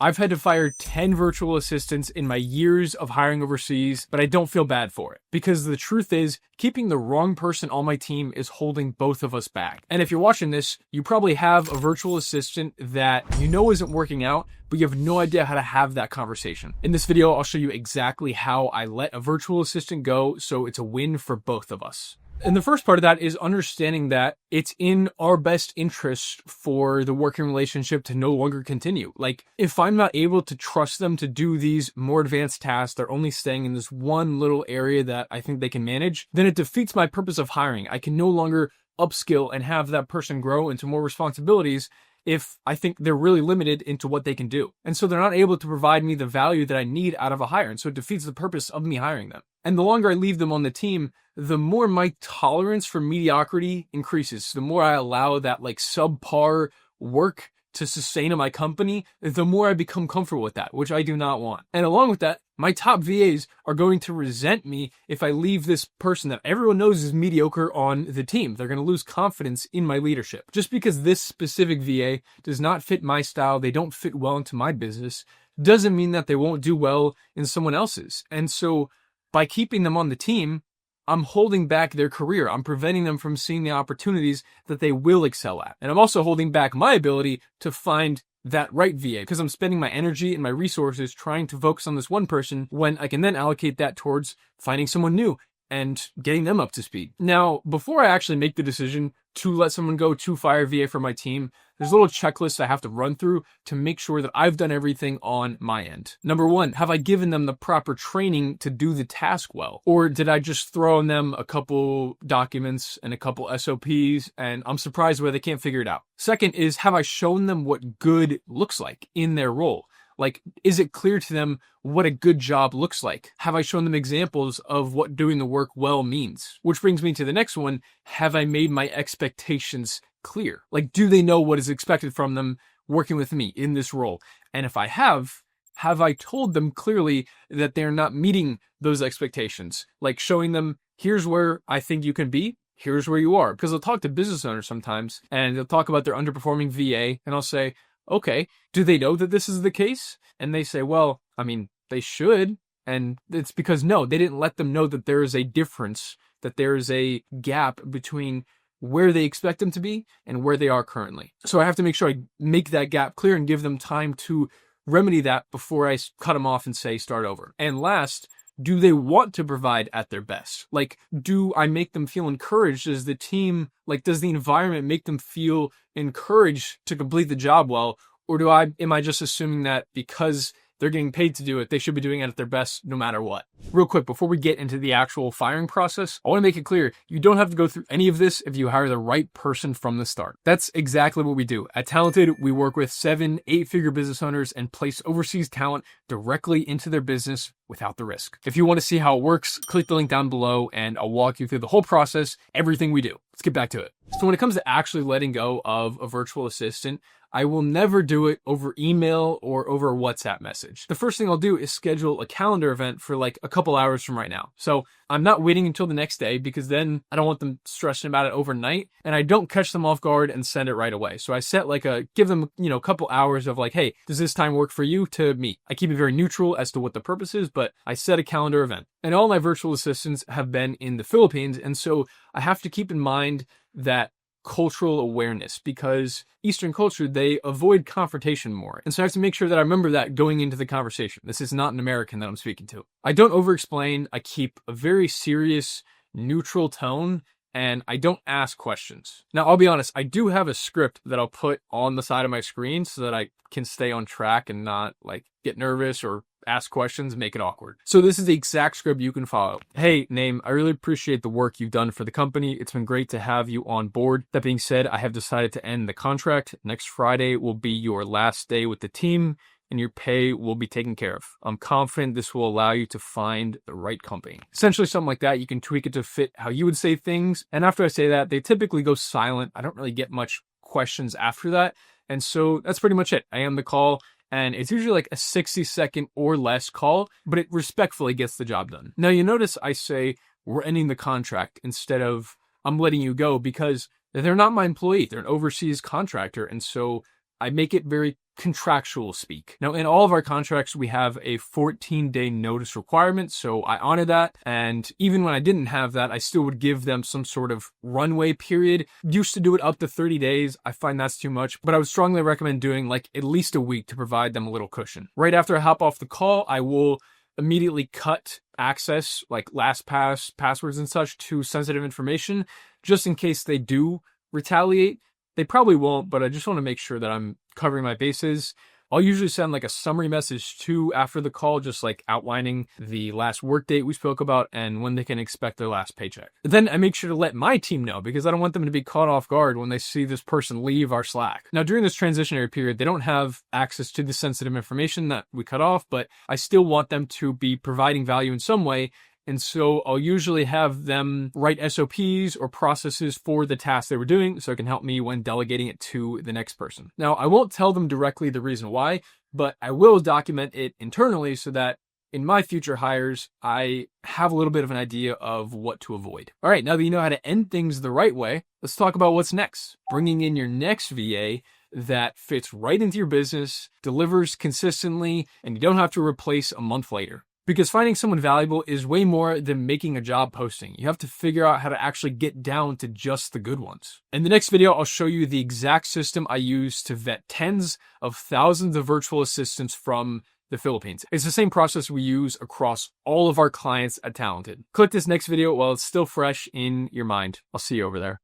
I've had to fire 10 virtual assistants in my years of hiring overseas, but I don't feel bad for it. Because the truth is, keeping the wrong person on my team is holding both of us back. And if you're watching this, you probably have a virtual assistant that you know isn't working out, but you have no idea how to have that conversation. In this video, I'll show you exactly how I let a virtual assistant go so it's a win for both of us. And the first part of that is understanding that it's in our best interest for the working relationship to no longer continue. Like, if I'm not able to trust them to do these more advanced tasks, they're only staying in this one little area that I think they can manage, then it defeats my purpose of hiring. I can no longer upskill and have that person grow into more responsibilities if I think they're really limited into what they can do. And so they're not able to provide me the value that I need out of a hire. And so it defeats the purpose of me hiring them. And the longer I leave them on the team, the more my tolerance for mediocrity increases. The more I allow that like subpar work to sustain in my company, the more I become comfortable with that, which I do not want. And along with that, my top VAs are going to resent me if I leave this person that everyone knows is mediocre on the team. They're going to lose confidence in my leadership. Just because this specific VA does not fit my style, they don't fit well into my business, doesn't mean that they won't do well in someone else's. And so by keeping them on the team, I'm holding back their career. I'm preventing them from seeing the opportunities that they will excel at. And I'm also holding back my ability to find that right VA because I'm spending my energy and my resources trying to focus on this one person when I can then allocate that towards finding someone new and getting them up to speed. Now, before I actually make the decision to let someone go, to fire VA for my team, there's a little checklist I have to run through to make sure that I've done everything on my end. Number one, have I given them the proper training to do the task well? Or did I just throw on them a couple documents and a couple SOPs and I'm surprised where they can't figure it out? Second is, have I shown them what good looks like in their role? Like, is it clear to them what a good job looks like? Have I shown them examples of what doing the work well means? Which brings me to the next one. Have I made my expectations clear? Like, do they know what is expected from them working with me in this role? And if I have I told them clearly that they're not meeting those expectations? Like showing them, here's where I think you can be. Here's where you are. Because I'll talk to business owners sometimes and they'll talk about their underperforming VA and I'll say, okay, do they know that this is the case? And they say, well, I mean, they should. And it's because no, they didn't let them know that there is a difference, that there is a gap between where they expect them to be and where they are currently. So I have to make sure I make that gap clear and give them time to remedy that before I cut them off and say, start over. And last, do they want to provide at their best? Like, do I make them feel encouraged? Does the team, like, does the environment make them feel encouraged to complete the job well? Or am I just assuming that because they're getting paid to do it, they should be doing it at their best no matter what? Real quick, before we get into the actual firing process, I want to make it clear, you don't have to go through any of this if you hire the right person from the start. That's exactly what we do. At Talented, we work with 7, 8-figure business owners and place overseas talent directly into their business without the risk. If you want to see how it works, click the link down below and I'll walk you through the whole process, everything we do. Let's get back to it. So when it comes to actually letting go of a virtual assistant, I will never do it over email or over a WhatsApp message. The first thing I'll do is schedule a calendar event for like a couple hours from right now. So I'm not waiting until the next day because then I don't want them stressing about it overnight and I don't catch them off guard and send it right away. So I set give them, a couple hours of like, hey, does this time work for you to meet? I keep it very neutral as to what the purpose is, but I set a calendar event. And all my virtual assistants have been in the Philippines. And so I have to keep in mind that cultural awareness because Eastern culture, they avoid confrontation more. And so I have to make sure that I remember that going into the conversation. This is not an American that I'm speaking to. I don't over-explain. I keep a very serious, neutral tone and I don't ask questions. Now, I'll be honest, I do have a script that I'll put on the side of my screen so that I can stay on track and not like get nervous or ask questions, make it awkward. So this is the exact script you can follow. Hey, Name, I really appreciate the work you've done for the company. It's been great to have you on board. That being said, I have decided to end the contract. Next Friday will be your last day with the team and your pay will be taken care of. I'm confident this will allow you to find the right company. Essentially something like that. You can tweak it to fit how you would say things. And after I say that, they typically go silent. I don't really get much questions after that. And so that's pretty much it. I end the call. And it's usually like a 60-second or less call, but it respectfully gets the job done. Now, you notice I say we're ending the contract instead of I'm letting you go because they're not my employee. They're an overseas contractor. And so I make it very contractual speak. Now, in all of our contracts, we have a 14-day notice requirement, so I honor that. And even when I didn't have that, I still would give them some sort of runway period. Used to do it up to 30 days. I find that's too much, but I would strongly recommend doing like at least a week to provide them a little cushion. Right after I hop off the call, I will immediately cut access, like LastPass, passwords and such, to sensitive information, just in case they do retaliate. They probably won't, but I just want to make sure that I'm covering my bases. I'll usually send like a summary message too after the call, just like outlining the last work date we spoke about and when they can expect their last paycheck. Then I make sure to let my team know, because I don't want them to be caught off guard when they see this person leave our Slack. Now, during this transitionary period, they don't have access to the sensitive information that we cut off, but I still want them to be providing value in some way. And so I'll usually have them write SOPs or processes for the task they were doing, so it can help me when delegating it to the next person. Now, I won't tell them directly the reason why, but I will document it internally so that in my future hires, I have a little bit of an idea of what to avoid. All right, now that you know how to end things the right way, let's talk about what's next. Bringing in your next VA that fits right into your business, delivers consistently, and you don't have to replace a month later. Because finding someone valuable is way more than making a job posting. You have to figure out how to actually get down to just the good ones. In the next video, I'll show you the exact system I use to vet tens of thousands of virtual assistants from the Philippines. It's the same process we use across all of our clients at Talented. Click this next video while it's still fresh in your mind. I'll see you over there.